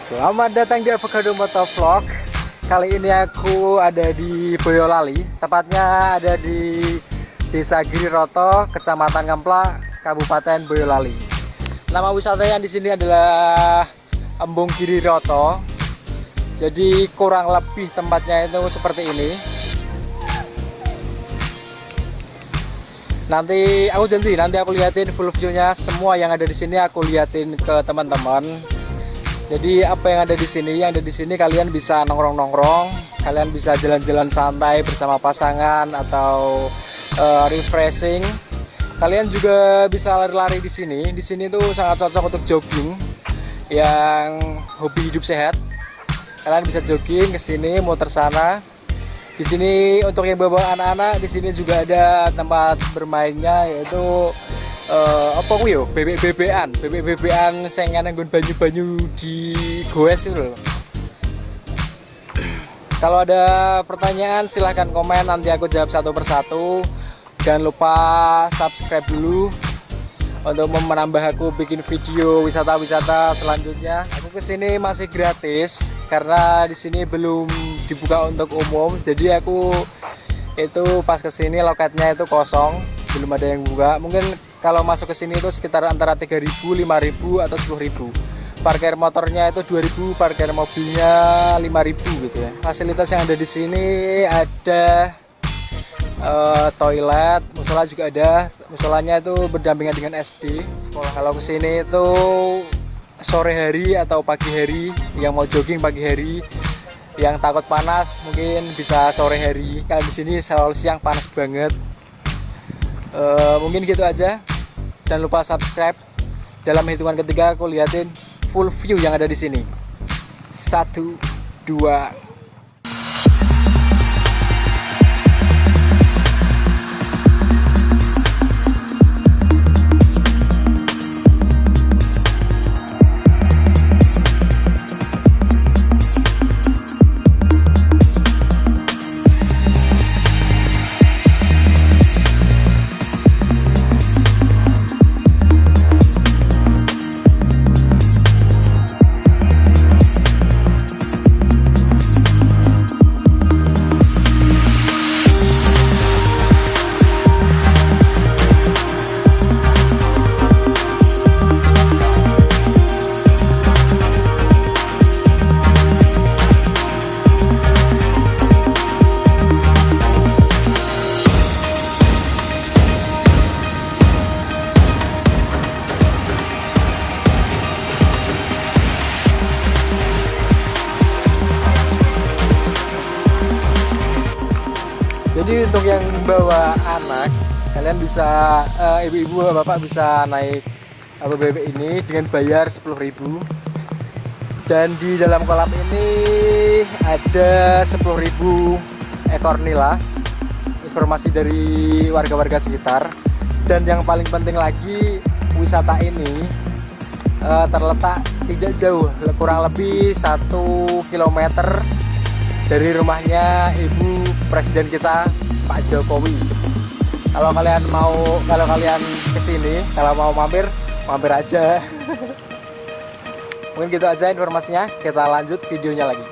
Selamat datang di Avocado Motovlog. Kali ini aku ada di Boyolali, tepatnya ada di Desa Giriroto, Kecamatan Ngemplak, Kabupaten Boyolali. Nama wisata yang di sini adalah Embung Giriroto. Jadi kurang lebih tempatnya itu seperti ini. Nanti aku janji, nanti aku liatin full view-nya semua yang ada di sini, aku liatin ke teman-teman. Jadi apa yang ada di sini? Yang ada di sini kalian bisa nongkrong-nongkrong, kalian bisa jalan-jalan santai bersama pasangan atau refreshing. Kalian juga bisa lari-lari di sini. Di sini tuh sangat cocok untuk jogging yang hobi hidup sehat. Kalian bisa jogging ke sini, muter sana. Di sini untuk yang bawa anak-anak, di sini juga ada tempat bermainnya, yaitu apa ku yo, bebek-bebekan sing nganggo banyu-banyu di goes itu loh. Kalau ada pertanyaan silahkan komen, nanti aku jawab satu persatu. Jangan lupa subscribe dulu untuk menambah aku bikin video wisata-wisata selanjutnya. Aku kesini masih gratis karena di sini belum dibuka untuk umum. Jadi aku itu pas kesini loketnya itu kosong, belum ada yang buka. Mungkin kalau masuk ke sini itu sekitar antara 3.000, 5.000 atau 10.000. Parkir motornya itu 2.000, parkir mobilnya 5.000 gitu ya. Fasilitas yang ada di sini ada toilet, musola juga ada. Musolanya itu berdampingan dengan SD sekolah. Kalau ke sini itu sore hari atau pagi hari, yang mau jogging pagi hari, yang takut panas mungkin bisa sore hari. Kalau di sini selalu siang panas banget. Mungkin gitu aja. Jangan lupa subscribe. Dalam hitungan ketiga aku liatin full view yang ada di sini. 1, 2. Jadi untuk yang bawa anak, kalian bisa ibu-ibu bapak bisa naik bebek ini dengan bayar 10.000. Dan di dalam kolam ini ada 10.000 ekor nila. Informasi dari warga-warga sekitar. Dan yang paling penting lagi, wisata ini terletak tidak jauh, kurang lebih 1 kilometer dari rumahnya Ibu Presiden kita Pak Jokowi. Kalau kalian kesini, kalau mau mampir aja. Mungkin gitu aja informasinya. Kita lanjut videonya lagi.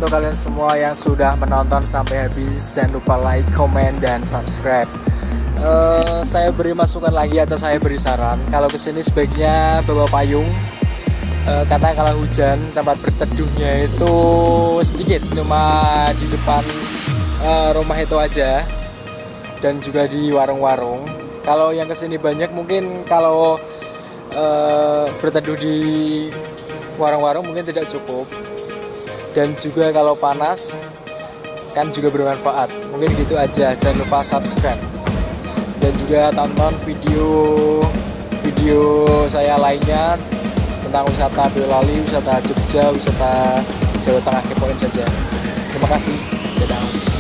untuk kalian semua yang sudah menonton sampai habis. Jangan lupa like, comment, dan subscribe. Saya beri masukan lagi atau saya beri saran, kalau kesini sebaiknya bawa payung, karena kalau hujan tempat berteduhnya itu sedikit, cuma di depan rumah itu aja dan juga di warung-warung. Kalau yang kesini banyak mungkin kalau berteduh di warung-warung mungkin tidak cukup, dan juga kalau panas kan juga bermanfaat. Mungkin gitu aja, jangan lupa subscribe dan juga tonton video saya lainnya tentang wisata Boyolali, wisata Jogja, wisata Jawa Tengah, kepoin saja. Terima kasih, dadah.